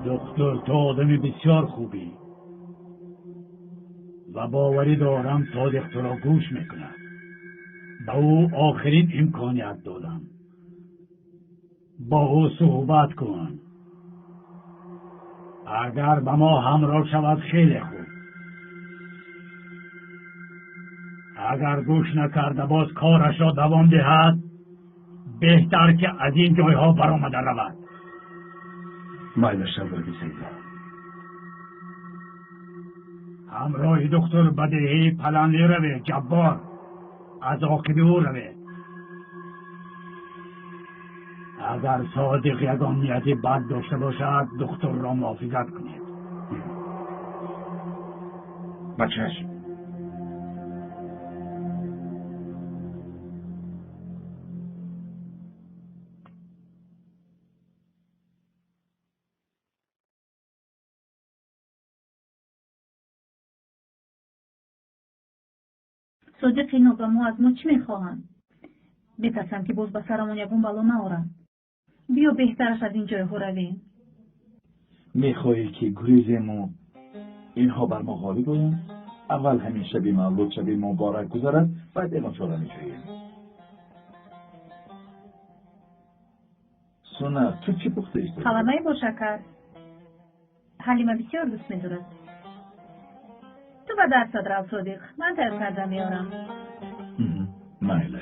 دکتر تو آدمی بسیار خوبی و باوری دارم صادق تو را گوش میکند. به او آخرین امکانیت دادم. با او صحبت کن. اگر به ما همراه شود خیلی خوب. اگر گوش نکرده باز کارش را دوام دهد بهتر که از این جایها برآمده رود. مایل شبردی سیده. همراه دکتر بدهی پلنگی روی جبار. از عاقب او روی. اگر صادق یگان نیتی بد داشته باشد دکتر را محافظت کنید. بچهش صادق اینا به ما از ما چی میخواهند؟ میترسم که باز به سرمون یکون بلا نآورند. بیا بهترش از این جایها رویم. میخواهی که گریزمو اینها بر ما غالب آیند؟ اول همین شب مولود شب مبارک گذرد بعد ما چاره میجوییم. سونا تو چی پخته ایست؟ قلمه با شکر. حلیمه بسیار دوست می‌دارد. تو به درست رو صادق. من تیار کرده میارم. مایلش.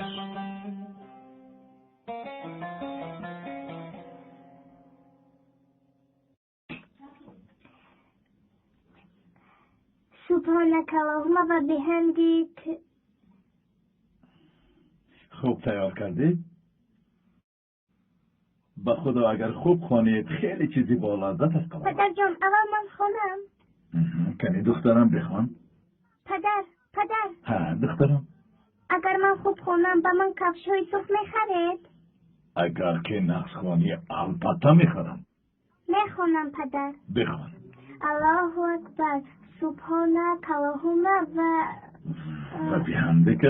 سبحانك اللهم و بحمدک. خوب تیار کردی؟ به خدا اگر خوب خوانید خیلی چیزی با لذت است. پدر جان اول من خوانم. کنی دخترم بخوان. پدر ها دخترم. اگر من خوب خوانم به من کفش های سوخت میخرید؟ اگر که نقص خوانی البته میخرم. میخوانم پدر. بخوان. الله اکبر. سبحانك اللهم و بحمدک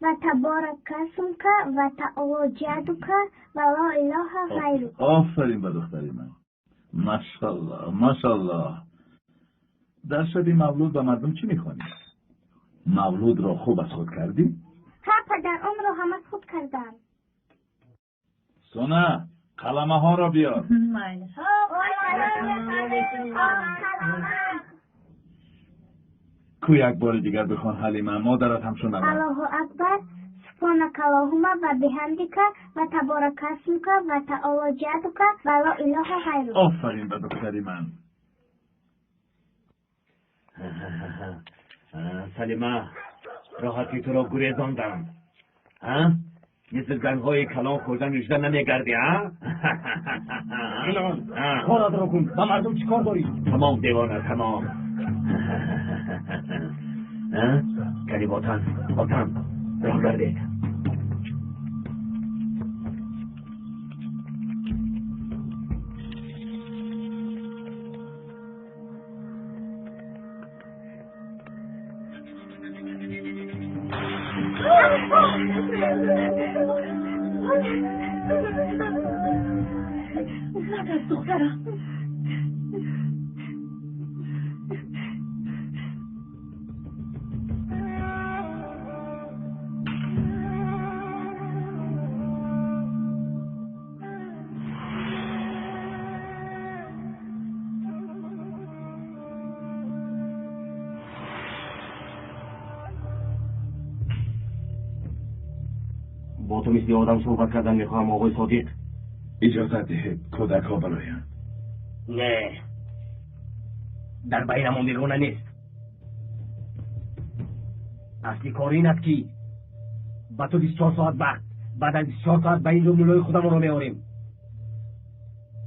و تبارک اسمک و تعالی جدک و لا اله غیرک. آفرین به دختری من. ماشاءالله. در شب مولود به مردم چی میخوانی؟ مولود را خوب از خود کردی؟ ها پدر اون را هم از خود کردم. سونا قلمه ها را بیار. کو یک بار دیگر بخوان حلیمه مادرت همشون نمید. الله اکبر. سبحانك اللهم و بحمدک و تبارک اسمک و تعالی جدک و لا اله غیرک. آفرین به دختری من. سلیمه راحتی تو را گریزاندم. مثل زنهای کلان خوردن وجده نمیگردی ها؟ کارت را کن. با مردم چی کار داری؟ تمام دیوانه تمام. کلی باتن راه گردید. دخترم با تو مثل آدم صحبت کردن میخواهم آقای صادق. اجازت دهید کودک ها برایم. نه در بینمون بیرونه نیست. اصلی کار این است که با تو 24 ساعت وقت بعد از 24 ساعت به اینجا مولای خودمون رو میاریم.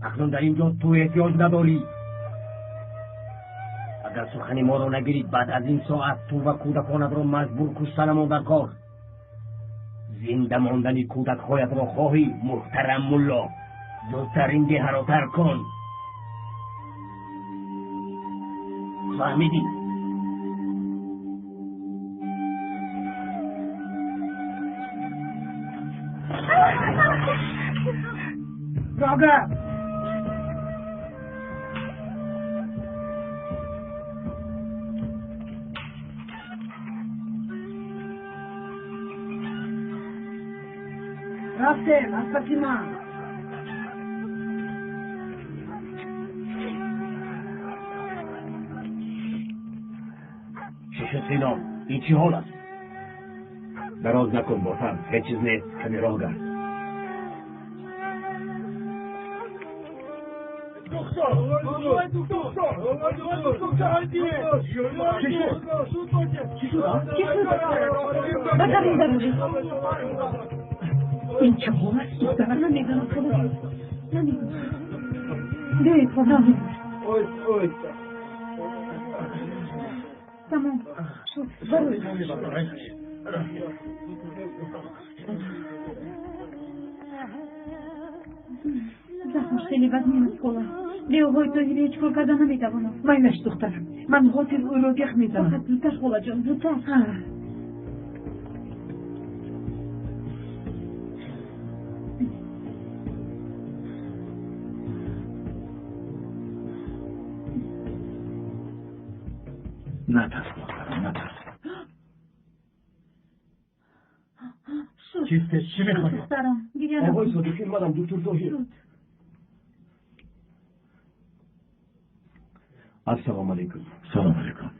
اکنون در اینجا تو احتیاج نداری. اگر سخنی ما رو نگیرید بعد از این ساعت تو و کودکانت رو مجبور کشتنمون در کار. زنده ماندنی کودکهایت را خواهی محترم ملا زودتر این دیه را ترک کن. فهمیدی؟ آگه رفتم از پسی من شش سینام این چی حال است؟ دراز نکن باتم هیچ چیز نیست کمی راه گرد این چه حال است؟ دخترم نمیدانم خدا نمیدونم بیایید خدا تمام برو زخمش خیلی بد نیست خدا لیوهای تو هیچ کار کردن نمیتوانم مینش دختر من قاتل او رو یخ میزنم فقط زودتر خدا جان زودتر نترس دخترم نترس چیسته چی میخوایی؟ دخترم دیگه آقای صادقی اومدم دکتر طاهر السلام علیکم. سلام علیکم.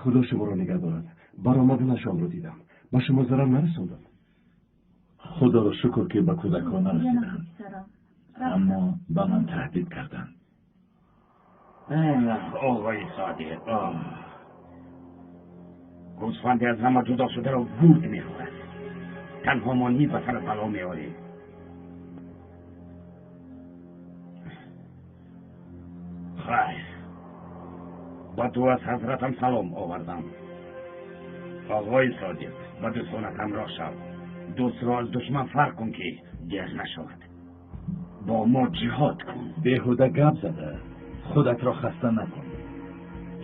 خدا شما را نگهدارد. برآمدن شام رو دیدم. به شما ضرر نرساندم. خدا را شکر که به کودکان نرسیدند. اما به من تهدید کردند. آقای صادق گوسفندی از همه جدا شده را گرد میخورد. تنها مانی به سر بلا میآری. خیر با تو از حضرتم سلام آوردم. آقای صادق با دوستانت همراه شو. دوست را از دشمن فرق کن که دیر نشود. با ما جهاد کن. بیهوده گپ زده. خودت را خسته نکن.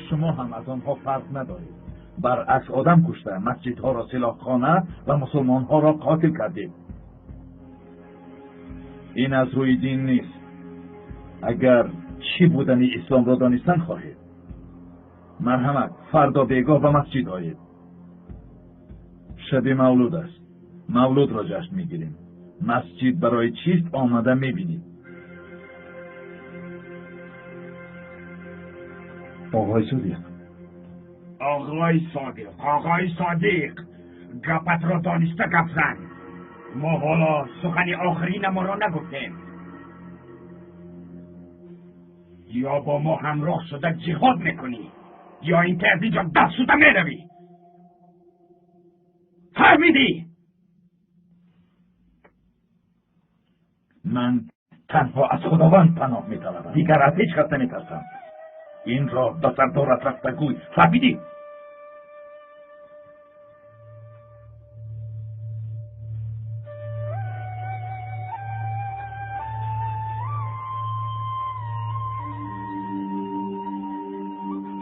شما هم از آنها فرق ندارید. برعکس آدم کشته، مسجدها را سلاحخانه و مسلمانها را قاتل کردید. این از روی دین نیست. اگر چی بودن اسلام را دانستن خواهید، مرحمت فردا بیگاه به مسجد آیید. شب مولود است. مولود را جشن میگیریم. مسجد برای چیست آمده میبینید. آقای صادق آقای صادق گپت را دانسته گپ زن. ما حالا سخن آخرین ما را نگفتیم. یا با ما همراه شده جهاد میکنی یا این که از اینجا دست شده میروی. فهمیدی؟ من تنها از خداوند پناه میطلبم. دیگر از هیچ کس نمیترسم. این را به سردارت رفته گوی. فهمیدی؟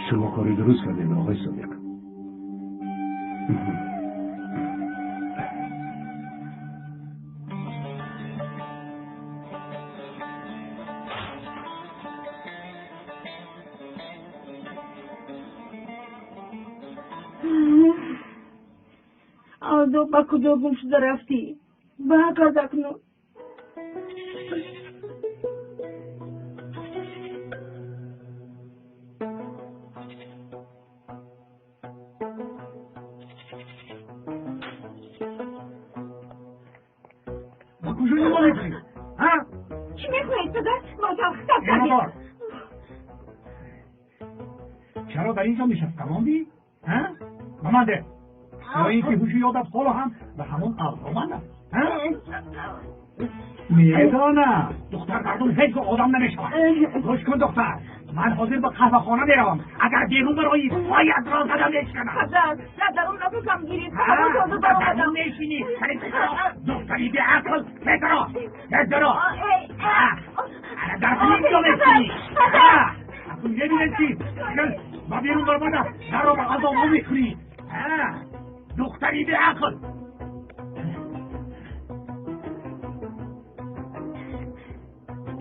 شما کاری درست کردید آقای صادق. آدو با کجا گم شده رفتی؟ باک از اکنون با کجا نمانه کنی؟ ها؟ چی میخوایی پدر؟ مادر خطاب کردی؟ چرا در اینجا میشست کماندی؟ ها؟ مامده یا این که هوشی یادت خورو هم به همون افرامنده. میدانم دختر مردم هیچ آدم نمیشوند. گوش کن دختر، من حاضر به قهوه خانه میروم. اگر بیرون برایی باید را زدم نشکنم. پدر در اون نفو کم گیرید. همون تازه در اومدم. نشینی دختری به عقل هدرا در اینجا میشینی. اصلا نمیرسی با بیرون برمانم در را به غذا میکنی. دختری به عقل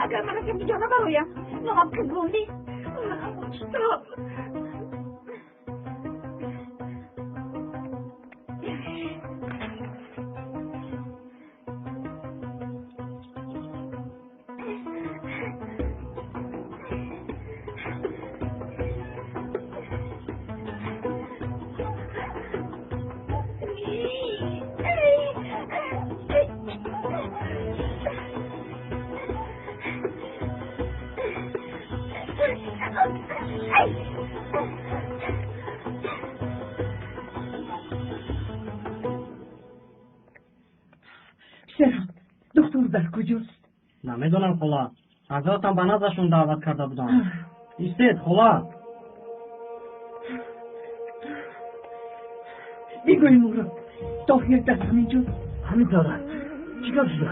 اگر من از اینجا نبرایم نام کدومی دکتر در کجاست؟ نمیدونم خلا. حضرتم به نزدشون دعوت کرده بودم. ایستید خلا. بگویم او را طاهر در همینجاست؟ همینطوره. چیکار شده؟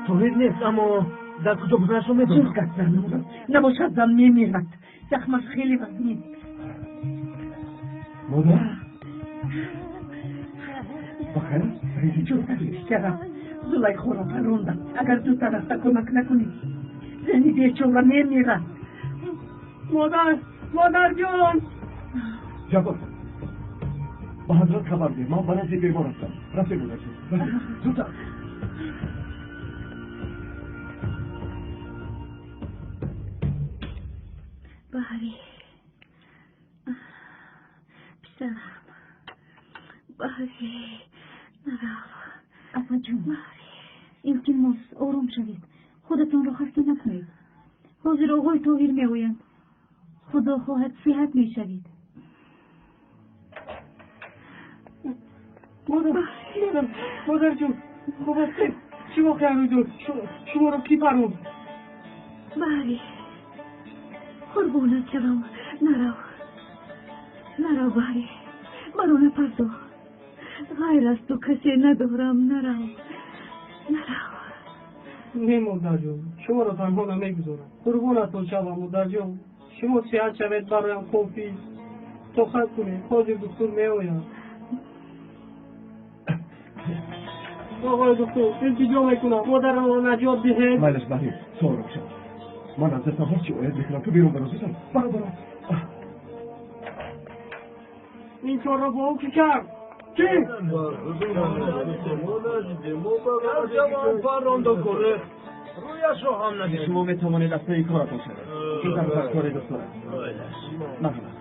طاهر نیست اما در کجا بودنش رو میدونم. زود قصد نمونم نباشد زن میمیرد. زخمش خیلی وزنی. مادر بخیر؟ ریزی جور بیشترم زلیخا را پروندم. اگر زودتر است کمک نکنی زنی بیچاره میمیرد. مادر جان جواب با حضرت خبر ده. ما برازی بیمار هستم. رفته بودم زودتر. باری پسرم باری نرو افا جون باری التماس آروم شوید خودتان را خسته نکنید حاضر آقای طاهر میگویند خدا خواهد صحت میشوید مادر جون خوب هستی؟ چی واقعا میدون؟ شما را کی پروند؟ باری قربونت شوم نرو باری مرا نپرداز غیر از تو کسی ندارم نرو نه مادر جون شما را تنها نمیگذارم قربونتون شوم مادر جون شما صحت شوید برایم کافی طاقت کنید حاضر دکتر میآید آقای دکتر التجا میکنم مادر را نجات دهید مالش بری سوال شد من از دستم هرچی باید بکنم تو بیرون برازیدم برو این کار را با او کی کرد؟ چی؟ رویش رو هم نگه شما میتوانید دسته ای کارتون شده این در کار دکتره نخلا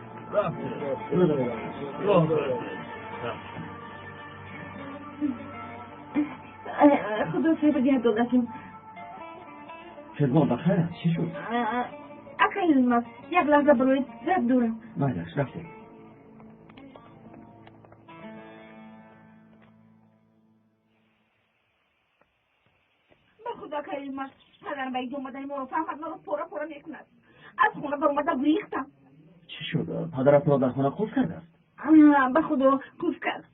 خدا خیلی بگه دولتیم خدمان بخیر چی شد؟ اکایل ماست یک لحظه بروید رد دورم مایلش رفته به خدا اکایل ماست پدرم باید اومدن ما فهمد ما رو پورا میکند از خونه برمدم ریختم چی شد؟ پدرت را در خونه قفل کرده است؟ به خدا قفل کرد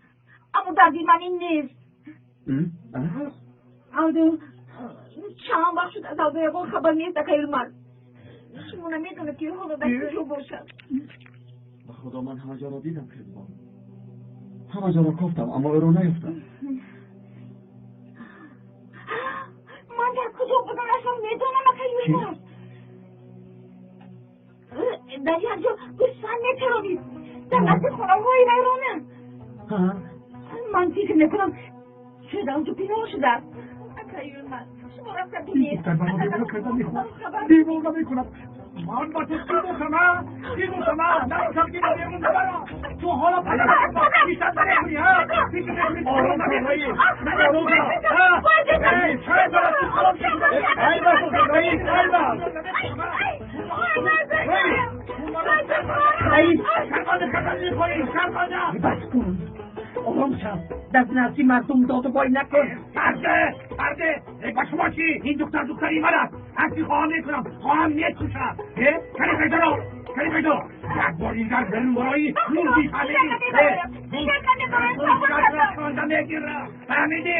اما دردی من این نیست آدو چند وقت شد از آدوی اقول خبر نیست اکایل ماست شما نمیدونه که حالا در کجا باشد به خدا من همه جا را دیدم خدمان همه جا را کفتم اما او را نیفتم من در کجا بودم اصلا میدونم اکایل ماست در یک جا گوشتن میترانید در نزد خونه های ویرانه من فکر میکنم شده اونجا پیدا شده اکایل ماست شما رفتن دونید دیوانه میکنم من با تو چی گفتم نمیشم که بایمون ببرم تو حالا بیشتر نمیکنی بیشتر نمیکنی آروم بگویی آروم بس کن آرام شد دست نفسی مردم داد و بای نکن پرده با شما چی؟ این دکتری من است هستی خواهم میکنم خواهم میکشم کلی پیدا یک بار این در برن برایی روزی فهمیدی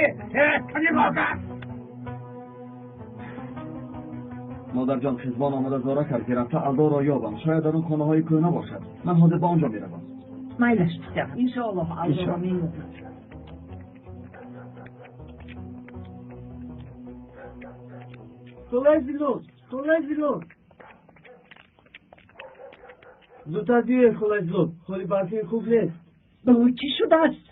کلی واقع مادر جان خزبان آمده زاره کرد که رفته الدا را یابم شاید در اون خانه های کوه نباشد من حاضر با آنجا میروم مایلش بیشتر انشاءالله الدا را میمونم خلاص زودتر بیای خلاص خالی برفی خوب نیست. بابا چی شده است؟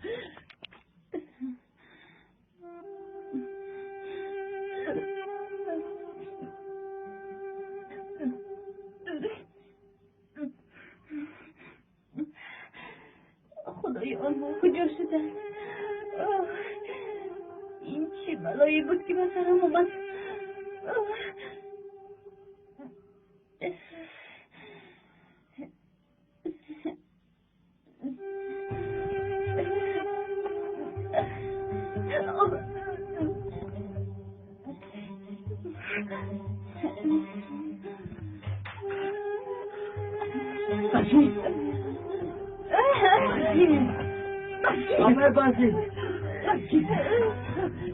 خدایا ما کجا شدن؟ این چه بلایی بود که به سرم اومد؟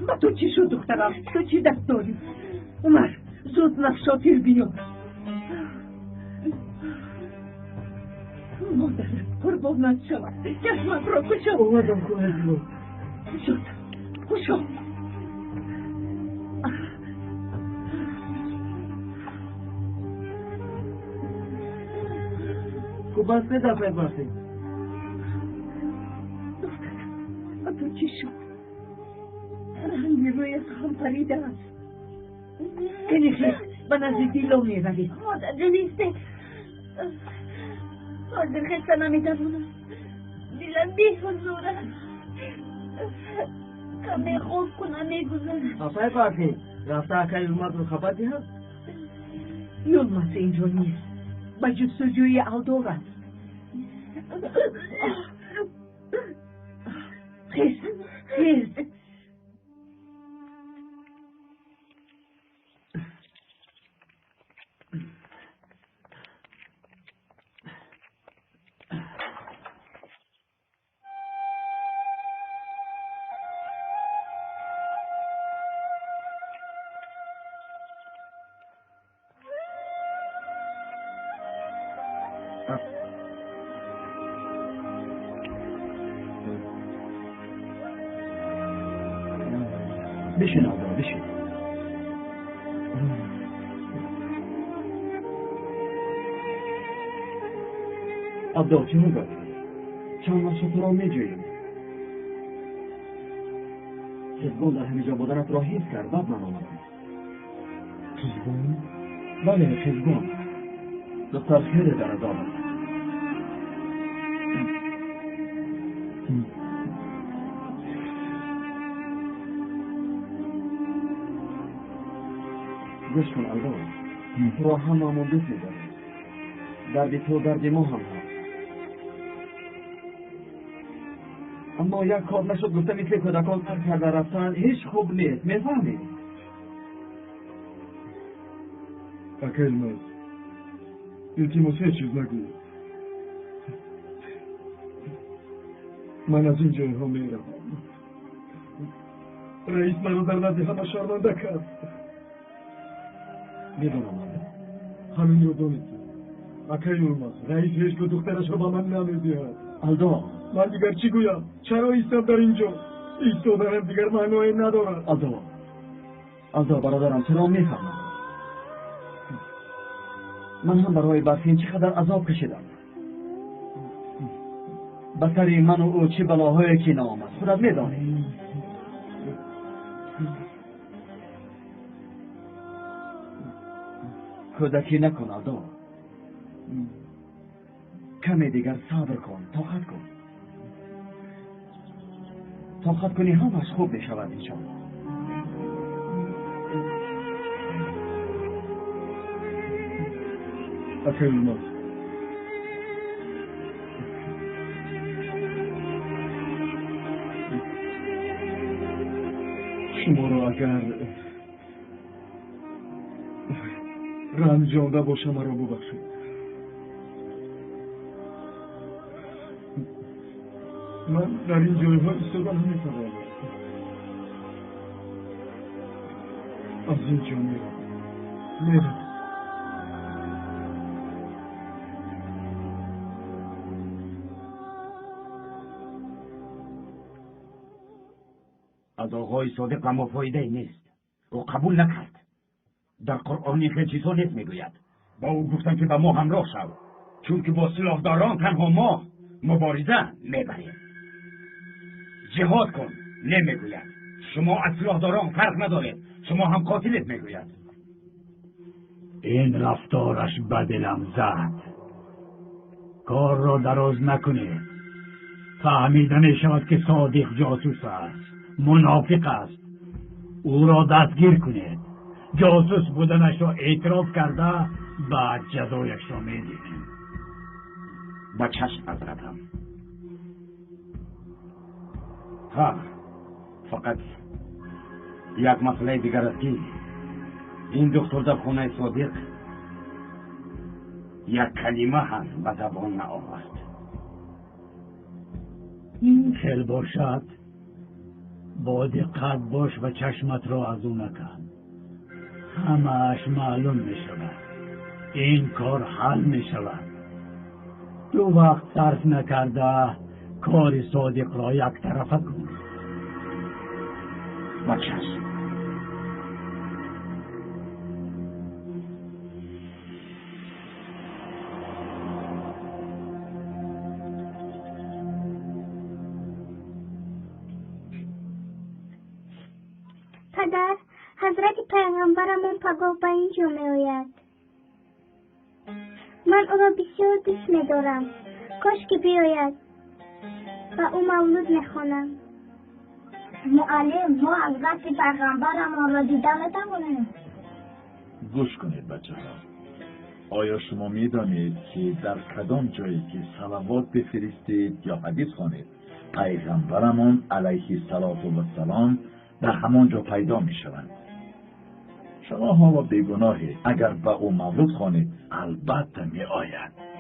با تو چی شد دخترم؟ تو چی دست داری؟ عمر زود نفشاتیر بیا. مادرم قربانت شود چشمت را کشم. اومدم خلاص خوشو خوب است دفعه برفی. با تو چی شد؟ رنگی روی هم پریده است. کنیخی به نزدیک دیلو میبری. مادر جنیسته حاضر خسته نمیتونم. دیلم بی حضوره. کمی خوب کنم میگذارم. آفای برفی رفته اکای اومد رو خبتی هست؟ یلمس اینجا نیست. با جستجوی الدور است. خیز بشین آقا بشین. عبدال چه مگه؟ چند وقت تو را میجوییم. کزبان در همه جا بودنت را حیف کرد بعد من آمدم. کزبان؟ بله کزبان. دختر خیلی در از آمد. گوش کن البا تو را هممون دوست می‌داریم. درد تو درد ما هم هست. اما یک کار نشد گفتم مثل کودکان سر کرده رفتن هیچ خوب نیست. میفهمی؟ اکلمه التماس چیز نگو. من از این جایها میرم. رئیس منو در نزد همه شرمنده کرد. میدونم همین رو دونید اکای اولماس رئیس هیچ که دخترش رو با من نمیدید. الدا من دیگر چی گویم؟ چرا ایستم در اینجا؟ ایستادنم دیگر معنی ندارد. الدا برادرم چرا میفهمم؟ من هم برای برفین چقدر عذاب کشیدم. بسری من و او چه بلاهایی که نامد خودت میدانی. کودکی نکن الدا. کمی دیگر صبر کن. طاقت کنی همش خوب می شود انشاءالله. اکای اولماس شما را اگر رنجانده باشم مرا ببخشید. من در این جایها ایستادن نمی‌توانم. از اینجا میرم. از آقای صادق اما فایده نیست. او قبول نکرد. در قرآن این چیزا نیست میگوید. با او گفتن که با ما همراه شو، چون که با سلاحداران تنها ما مبارزه میبریم. جهاد کن نمیگوید. شما از سلاحداران فرق ندارید، شما هم قاتلید میگوید. این رفتارش به دلم زد. کار را دراز نکنید. فهمیده می شود که صادق جاسوس است، منافق است. او را دستگیر کنید. جاسوس بودنش را اعتراف کرده بعد جزایش را می دهیم. با چشم حضرتم. ها، فقط یک مسئله دیگر است که این دکتر در خونه صادق یک کلمه هم به زبان نآورد. این خیلی باشد. با دقت باش و چشمت را از او نکن. همه‌اش معلوم می شود. این کار حل می شود. دو وقت صرف نکرده کار صادق را یک طرفه کن. با چشم. پدر، حضرت پیغمبرمون پگاه به اینجا می آید. من او را بسیار دوست می دارم. کاش که بیاید و او مولود می خوانم. معلم، ما حضرت پیغمبرمون را دیده می توانیم؟ گوش کنید بچه ها. آیا شما می دانید که در کدام جایی که صلوات بفرستید یا حدیث خوانید پیغمبرمون علیه السلام در همان جا پیدا می شوند؟ شما حالا بیگناهید. اگر به او مولود خوانید البته می آید.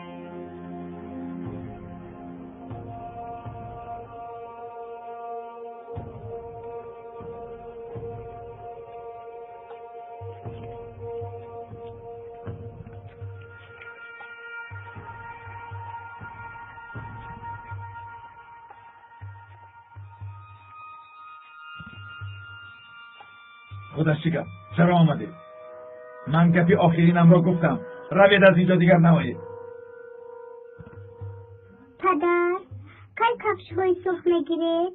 خودش چیکار؟ چرا آمده؟ من گپی آخرینم را گفتم. روید از اینجا دیگر نمایید. پدر، کی کفش‌های سرخ میگیرید؟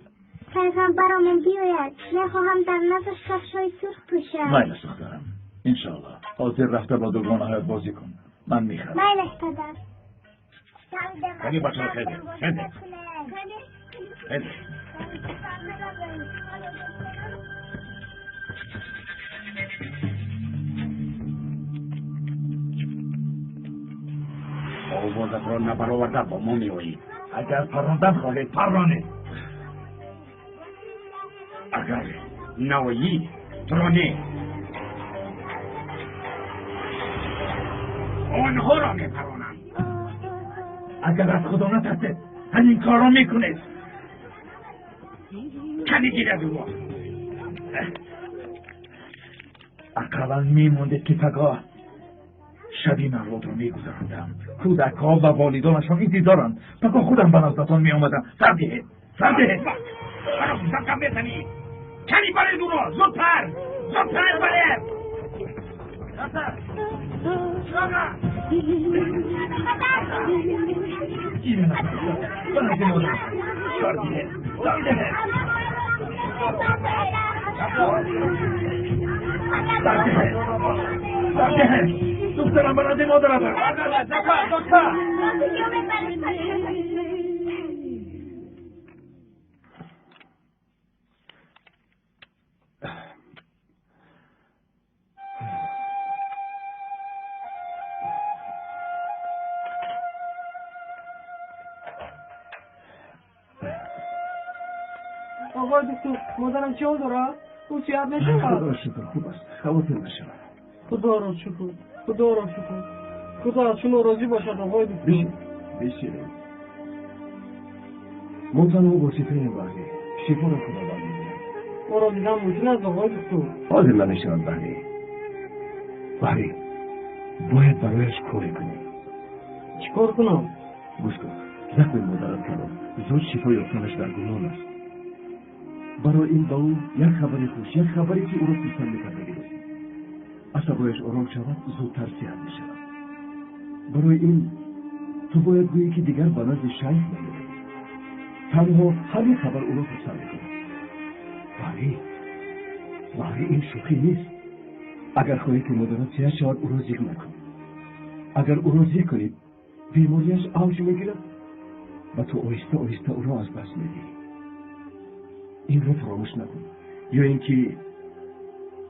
پیغمبرمون بیاید. میخواهم در نزدش کفش‌های سرخ پوشم. میلش دخترم. انشاءالله. حاضر رفته با دوگانه هایت بازی کن. من میخرم. میلش پدر. خیلی بچه ها خیلی. آوازت را نبرآورده با ما میآیی. اگر پراندن خواهید پرانید. اگر نوایی ترانه آنها را میپرانم. اگر از خدا نترسید همین کار را میکنید. کمی گیرد او اقلا میموندید که پگاه شبی مولود را میگذراندم. کودک ها و والدانشان ایدی دارند. پگاه خودم به نزدتان میآمدم. سر دهید. برا زبکم بزنید. کمی برید او را. زودتر برید. اینه نفرد. برای مادر. سر دهید. دخترم برای مادرم. دکتر. آقای دکتر، مادرم چه حال داره؟ او صحت نشود؟ خدا شکر خوب است. خواهد نشود. خدا را شکر. خدا از شما راضی باشد آقای دکتر. بشیرید. منتنها واسطه بحری شفا را خدا بردید. ما را دیدن ممکن است آقای دکتر؟ حاضر نمیشود بحری باید برایش کاری کنیم. چیکار کنم؟ گوش کن. زخم مادرت کردم. زود شفا یافتنش در گمان است. برای این با او یک خبری خوش، یک خبری که او را پسند میکرده گرفت. عصبایش آرام شود زودتر صحت میشود. برای این تو باید گویی که دیگر به نزد شیخ نمیری. تنها همین خبر او را تسلی کند. باری این شوخی نیست. اگر خواهی که مادرت صحت شود او را زیر نکن. اگر او را زیر کنید بیماریش اوج میگیرد و تو آهسته آهسته او را از دست میدی. این را فراموش نکن.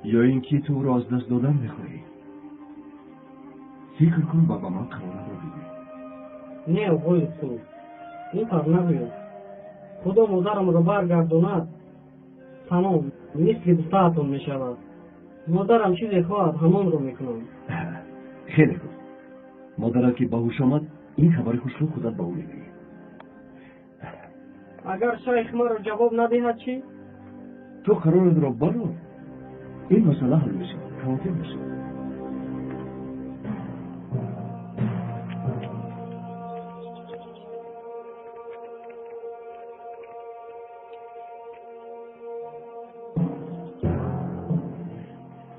یا اینکه تو را از دست دادن میخواهی. فکر کن و به من قرار را بده. نه آقای تو این کار نباید. خدا مادرم را برگرداند تمام مثل دوستاتون میشود. مادرم چیزی خواهد همان رو میکنم. خیلی خوب. مادرت که باهوش آمد این خبر خوش رو خودت به او میگویی. اگر شیخ ما را جواب ندهد چی؟ تو قرارت را برو. این مسئله حل میشه. خاطر میشه.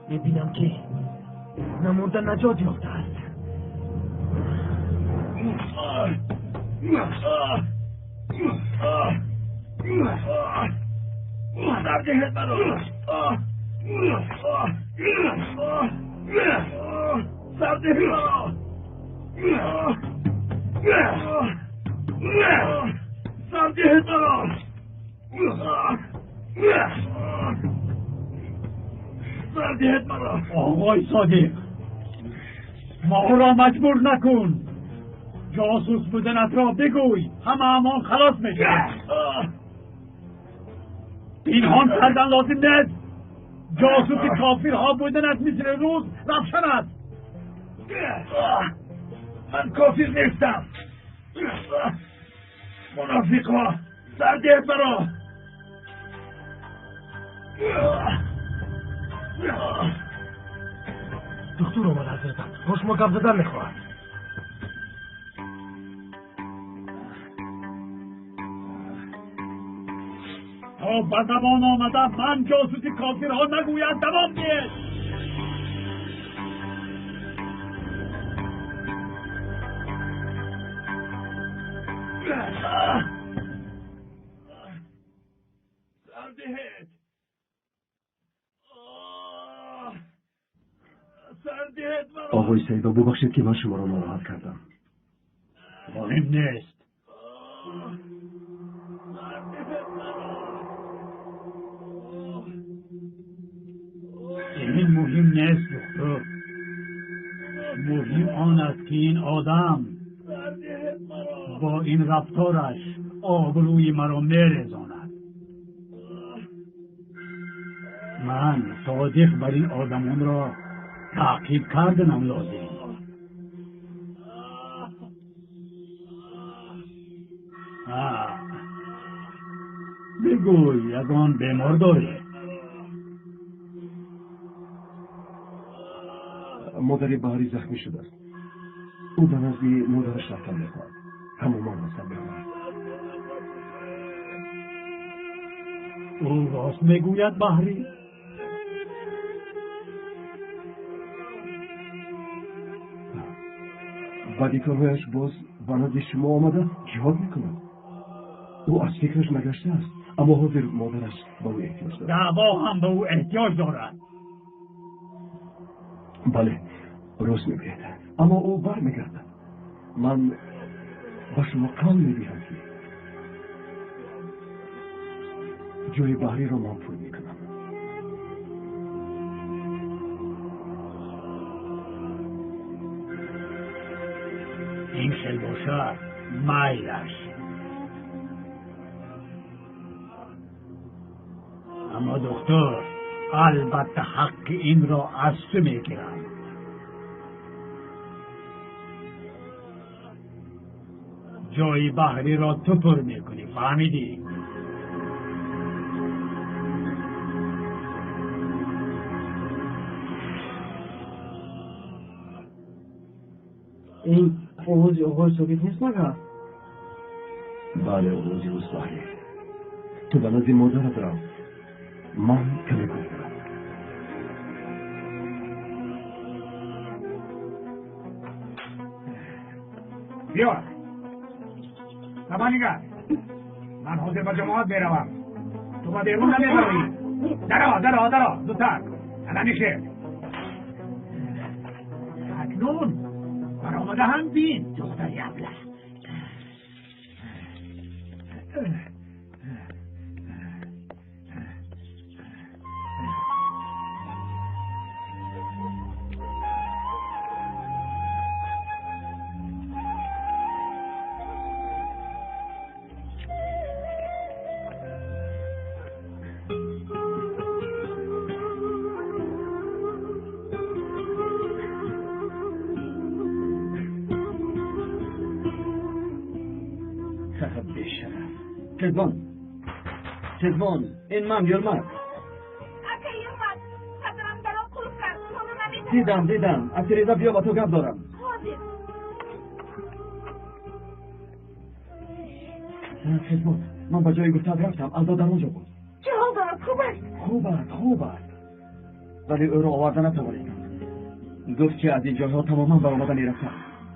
میبینم که نمونده نجات یافته است. دردهت برو. سردهت برو. سردهت برو. سردهت برو. آقای صادق ما را مجبور نکن. جاسوس بودنت را بگوی همه خلاص میشه. پنهان کردن لازم نیست. جاسوس کافرها بودنت مثل روز روشن است. من کافر نیستم. منافقا سردهت برو. دکتر آمد حضرتم. با شما گپ زدن میخواهد. تا به زمان آمده من جاسوسی کافرها نگوید دوام نیست. سردهت. سردهت برو. آقای سیدا ببخشید که من شما را ناراحت کردم. مهم نیست. این مهم نیست دکتر. مهم آن است که این آدم با این رفتارش آبروی مرا میرزاند. من صادق بر این آدمان را تعقیب کردنم لازم. بگوی یگان بیمار داری؟ مادر بهاری زخمی شده است. او به نزد مادرش رفتن میخواهد. همومان هستم بگوید. او راست میگوید بهری؟ بدیکارهایش باز به نزد شما آمده جهاد میکند. او از فکرش نگشته است. اما حاضر مادرش به او احتیاج دارد. دعوا هم به او احتیاج دارد. بله راست میگوید. اما او بر میگردد. من به شما قول میدهم که جای بحری را من پر میکنم. این خیل باشد میلش. اما دکتر البته حق این را از تو میگیرم. جای بحری را تو پر میکنی. فهمیدی؟ این آوازی آقای صادق نیست مگر؟ بله آوازی روز بحری. تو به نزد مادرت رو من کمی کنم. بیا زبانیگر من حاضر با جماعت میروم تو با دیرمون نمیبروی درا زودتر الان میشه اکنون برآمده هم بین دختری ابله چزمان این من یرمک اگه یرمک پدرم برام قلب کرد منو نمیدونم دیدم اکریزا بیا با تو گپ دارم چزمان من با جای گفتاد رفتم الدا در اونجا بود چه حال دارد خوب است ولی او رو آورده نتوانید گفت که از این جاها تماما برآمده میرفتم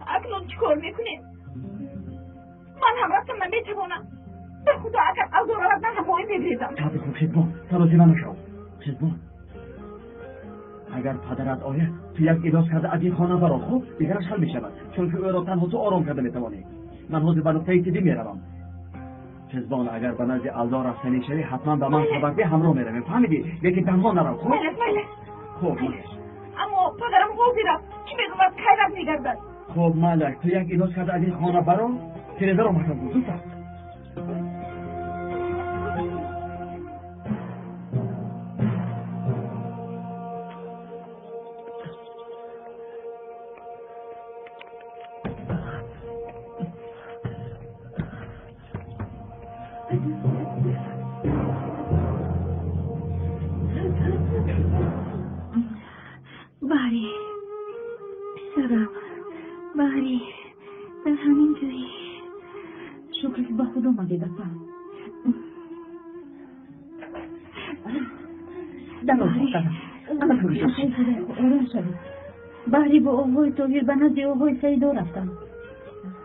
اکنون چیکار میکنیم من هم رفتم نمیتوانم به خدا اگر از دارد من همایی میبریدم تابه خوب چزمان ترازیمه نشو چزمان اگر پدرت آید تو یک ایلاز کرده از این خانه برا خوب دیگرش حل میشود چون که او را تنها تو آرام کرده میتوانی من حوض به نقطه تیدی میروم چزمان اگر به نزد الدا رفتنی شوی حتما به من خبر ده همراه میرویم فهمیدی لیکن تنها نرو خوب بله خوب اما پدرم حوضی رفت چی میگوید خیرت میگردد خوب مالک تو یک ایلاز کرده از این خانه برا تلویزیون رو مطلب بود باری پسرم باری در همین جایی شکر که با خود آمده دستم باری با اوهای تویر به نزد اوهای سیدو رفتم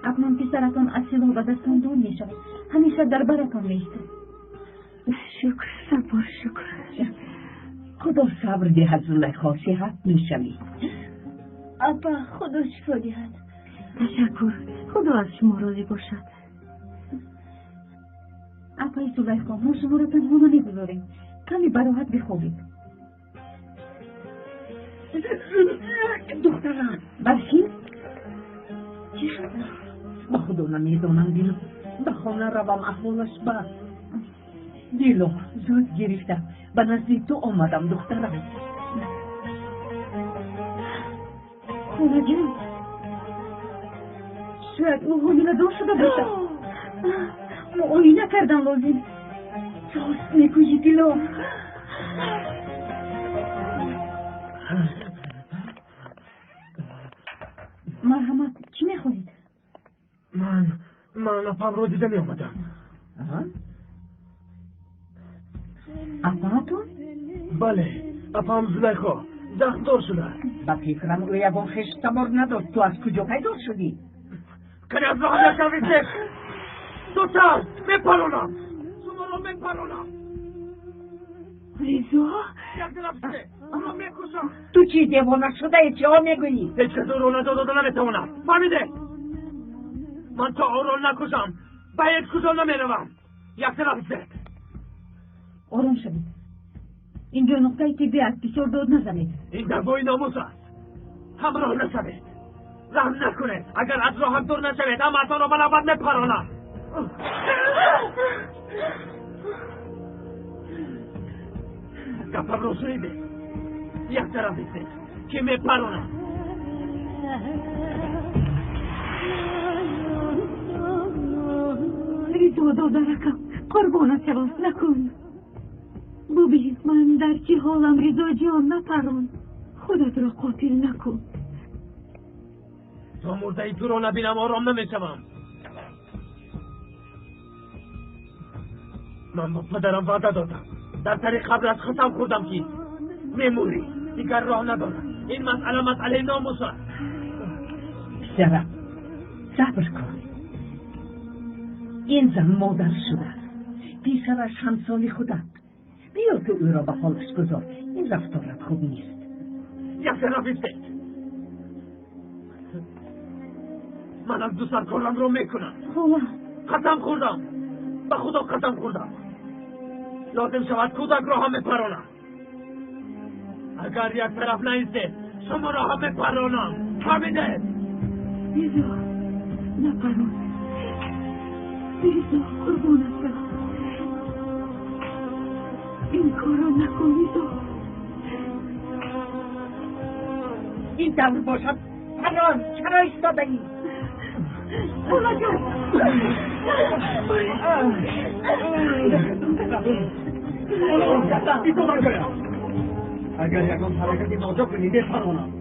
اکنون پسرتان اصیل و به دستان دور می شود همیشه در برتان می ایستد شکر صبر شکر خدا صبر دهد زلیخا صحت می شوی اپا خدا شفا دهد تشکر خدا از شما راضی باشد اپای زلیخا ما شما را تنها نمیگذاریم کمی براحت بخوابید دخترم برشی چی شد با خدا نمیدانم دیلو به خانه روم احوالش بر دیلو زود گرفتم به نزدیک تو آمدم دخترم خونه جون شاید او حامیله دار شده باشد ما اویی نکردم لازم راست میگویی دیلو مرحمت چی میخورید؟ من اپام رو دیده می آمدم اپاتون؟ بله اپام زلیخا زخمدار شده با فکرم او یکم خشتمار نداشت تو از کجا پیدا شدی؟ کنی از راه نشوید دوتر میپرونم شما رو میپرونم ریزا یک نفسه اما میکشم تو چی دیوانه شده چه ها میگویی؟ هیچ کس او رو نداده نمیتوانم فهمیده من تا او رو نکشم به هیچ کجا نمیروم یک نفسه آرام شوید اینجا نقطه طبی است بسیار داد نزنید این دعوای ناموس است همراه نشوید رحم نکنید اگر از راه هم دور نشوید اما اتان رو من ابد میپرانم گفتم رو شنیده یک طرف ایستید که میپرانم ریزا دادرکم قربانت شوم نکن ببین من در چه حالم ریزا جان نپران خودت را قاتل نکن تا مرده ای تو رو نبینم آرام نمیشوم من با پدرم وعده دادم در طریق قبر از ختم خوردم که میموری دیگر راه ندارم این مسئله ناموس است پسرم صبر کن. این زن مادر شده، پیشرش همسالی خودت. بیا تو او را به حالش گذار. این رفتارت خوب نیست. یک رفیقت من از دو سر کارم رو میکنم. قسم خوردم، به خدا قسم خوردم لازم شود کودک را هم پرانم. اگر یک طرف نیسته شما را هم پرانم. فهمیده؟ بیزا نپران، بیزا قربانت برم. این کارا نکن بیزا. این دور باشد پران چرا ایستاده ای؟ اولا جان اگر یکم حرکتی ناجا کنی بپرانم.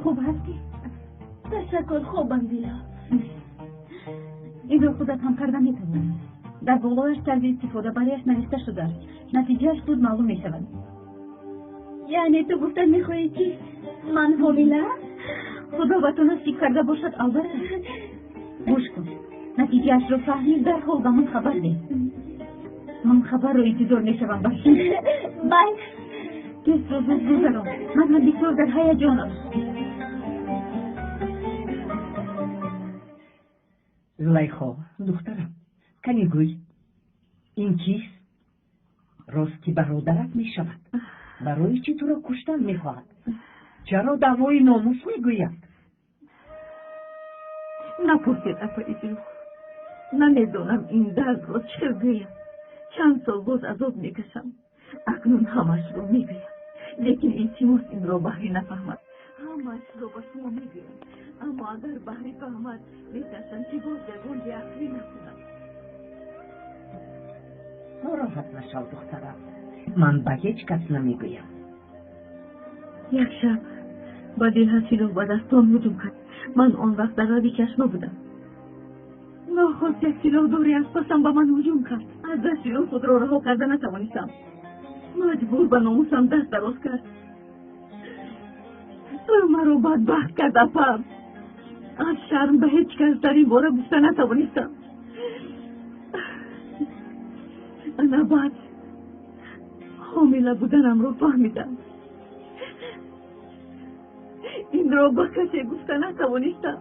خوب هستی؟ تشکر، خوبم بیا. این رو خودت هم کردن میتونی. در بالایش طرز استفاده برایش نوشته شده است. نتیجهش زود معلوم میشود. یعنی تو گفتن میخواهی که من حامله؟ خدا به تو نصیب کرده باشد. البته گوش کن، نتیجهش رو فهمید در حال به من خبر ده. من خبر رو انتظار میشوم. باشی بای دست رو زود گذارم. من هم بسیار در هیجانم. زلیخا دخترم کنی گوی این چیست؟ راستی برادرت می شود. برای چی تو را کشتن می خواهد؟ چرا دعوای ناموس می گوید؟ نپرسید افایدی. نمیدونم این درد را چه گویم. چند سال باز عذاب میکشم. اکنون همش رو میگویم. لیکن این تیموس این را بحری نفهمد. همش رو با شما میگویم. اما اگر بحری فهمد میترسم که باز در گنج عقلی نکنم. ناراحت نشو دخترم. من به هیچ کس نمیگویم. یک شب بدی حسین و به دستان هجوم کرد. من آن وقت در رد چشمه بودم. ناخواست یک سلاح دوری از پسم به من هجوم کرد. از دستی رو خود را رها کرده نتوانستم. مجبور به ناموسم دست دراز کرد. مرا بدبخت کرد افم. از شرم به هیچ کس در این باره گفته نتوانستم. انا بعد حامله بودنم رو فهمیدم. این را با کسی گفته نتوانستم.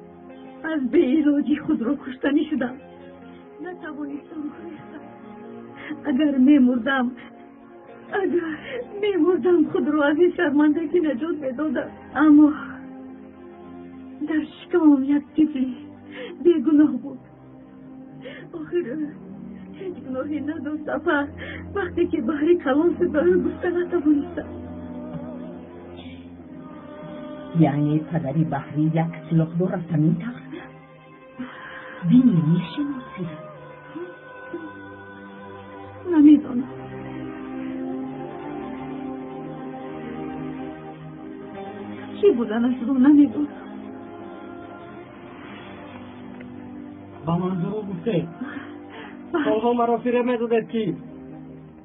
از بی‌علاجی خود را کشتنی شدم. نتوانستم گریختم. اگر میمردم خود را از این شرمندگی نجات میدادم. اما در شکمم یک طفلی بیگناه بود. آخر هیچ گناهی نداشت. افر وقتی که بحری کلان شد برای گفته نتوانستم. یعنی پدری بحری یک سلاحدار از زمین تخت بینی میشناسی؟ نمیدانم. چی بودنش رو نمیدونم. با من دروغ گفته. سالها مرا فریب میدادید که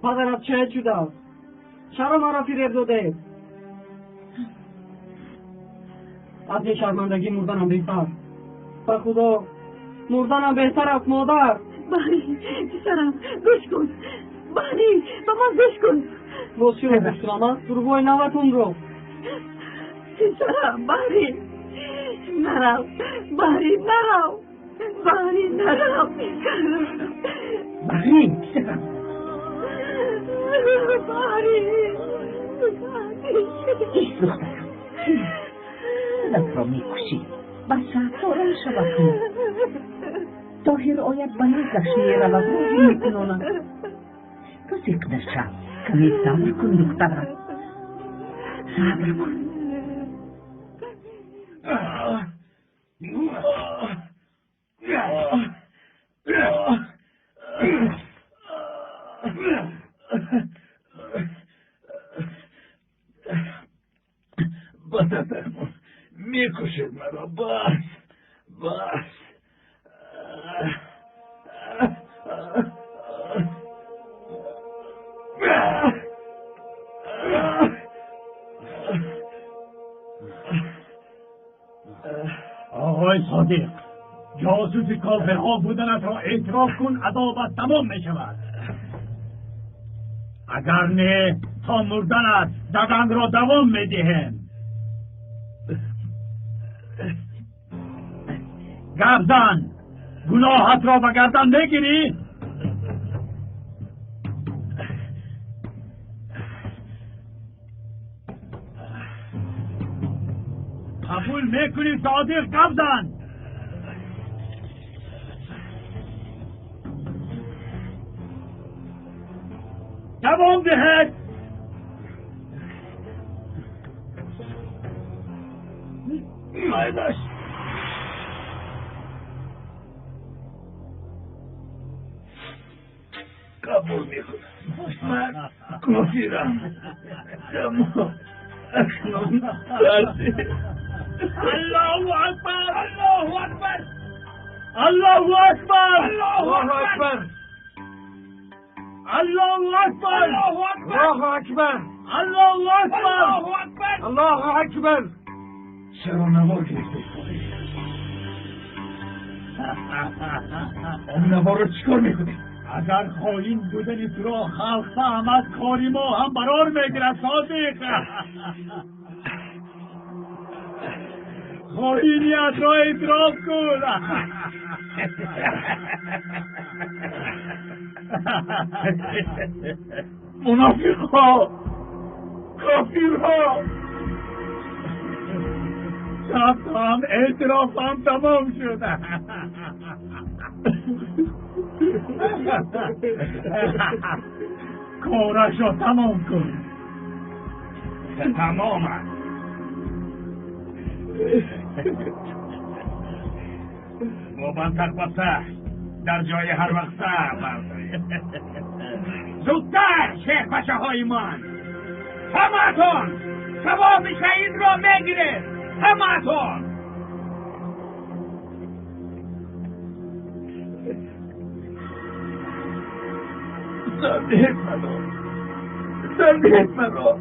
پدرت شهید شده است. چرا مرا فریب دادید؟ از این شرمندگی مردنم بهتر. به خدا مردنم بهتر است مادر. بحری پسرم گوش کن. بحری به من گوش کن. باز چی رو گوش کنم؟ دروغای نوتون رو. پسرم بحری نرو. بحری نرو. بحری نرو. بحری پسرم. بحری ایست دخترم. خودت را میکشی. بچه آرام شود کن. طاهر آید به نزدش میرود روحی میکنانم. تو سیقدر شد. کمی صبر کن دخترم. صبر کن. بدنم میکشد مرا. بس آقای صادق، جاسوس کافرها بودنت را اعتراف کن، عذابت تمام می شود. اگر نه تا مردنت دغن را دوام می دهیم. گردن، گناهت را به گردن بگیری؟ قبول میکنی صادق گردن؟ دوام دهد. مایدش قبول میکنم. من کافرم، اما اکنون ترسید. الله اکبر، الله اکبر، الله اکبر، الله اکبر، الله اکبر، الله اکبر، الله اکبر، الله اکبر. چرا نوار گرفته؟ اون نوار رو چیکار میکنی؟ اگر خواهیم بودن تو را خلق فهمد، کاری ما هم برار میگیرد صادق. خواهینیت را اعتراف کن. منافقها، کافرها. هم اعترافم تمام شد. کارش را تمام کن. تمام است. منطق بسته در جای هر وقت زودتر شیخ بچه های من، همه‌تون ثواب شهید را بگیرید، همه‌تون. سردهت مرا، سردهت مرا.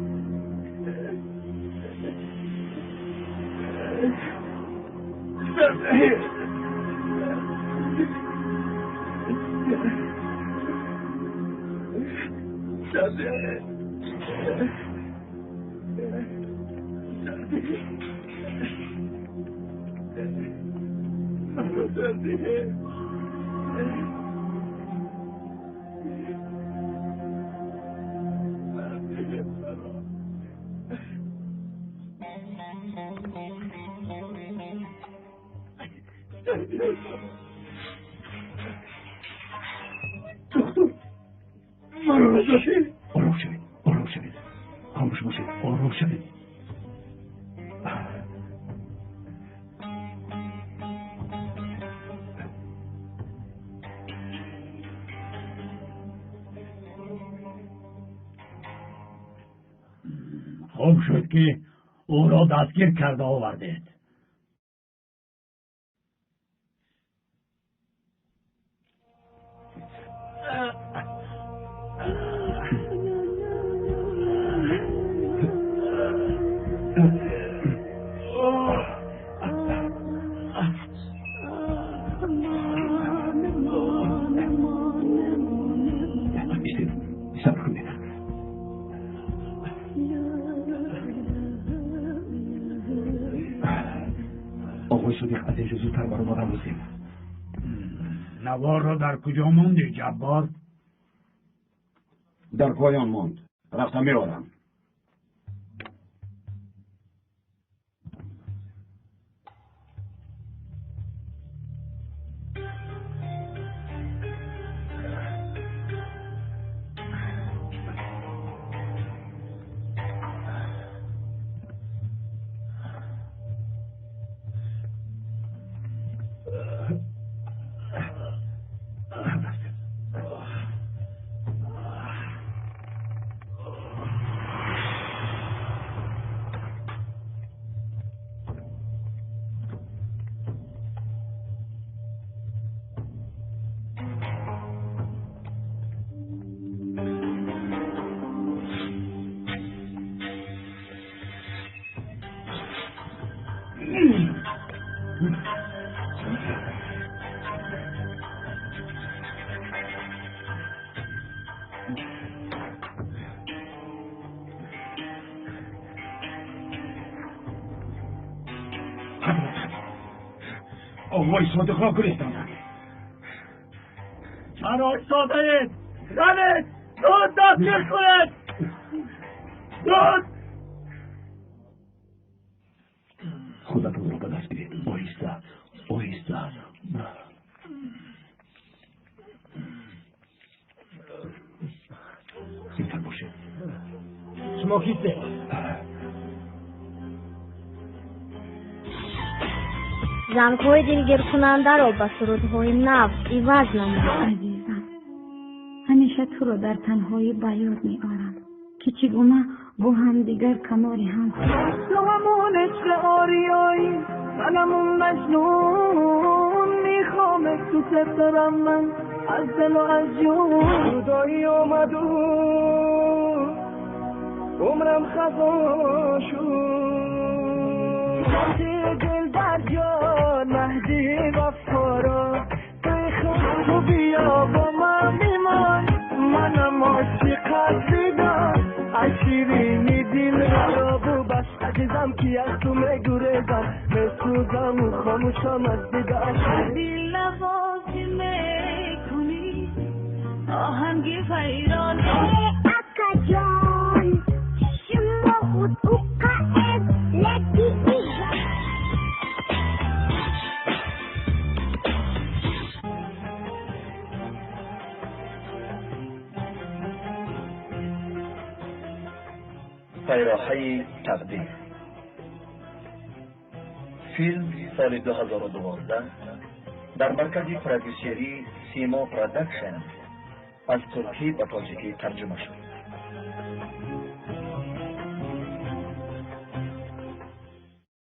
سردهت دکتر مرا رضاشه. آرام شوید، آرام شوید، خاموش باشید، آرام شوید. خوب شد که او را دستگیر کرده آوردید. صبر کنید. آقای صادق از اینجا زودتر برای ما رموزیم. نوار را در کجا موندی جبار؟ در پایان موند. رفتم میارم. وای صادق را گرفتند. مرا ساده زنید زود دستگیر کنید. زود خودتون رو به دست گیرید. آهسته آهسته. زودتر باشه. شما کیسته؟ زنهای دلگیر کننده را به سرودهای نو عوض نمود. عزیزم، همیشه تو رو در تنهایی به یاد می آرم که چگونه با هم دیگر کنار هم تو همون عشق آریایی، منمون مجنون، میخوام تو سفترم من از دل و از جون. جدایی آمد و عمرم خزا شد. دل در جان مهدی وفارا، توی خود تو بیا با من میمان. منم عاشقت دیدم از شیرینی دل را بو بس. عزیزم کی از تو میگریزم، میسوزم و خاموشم از دیدن. دل نوازی میکنی آهنگی فیرانی. اکا جان شما خود او قائد لکی пайрохаи такдир. فیلم سال 2012 در مرکز پرودیوسری سیما پرودکشن از ترکی به تاجیکی ترجمه شد.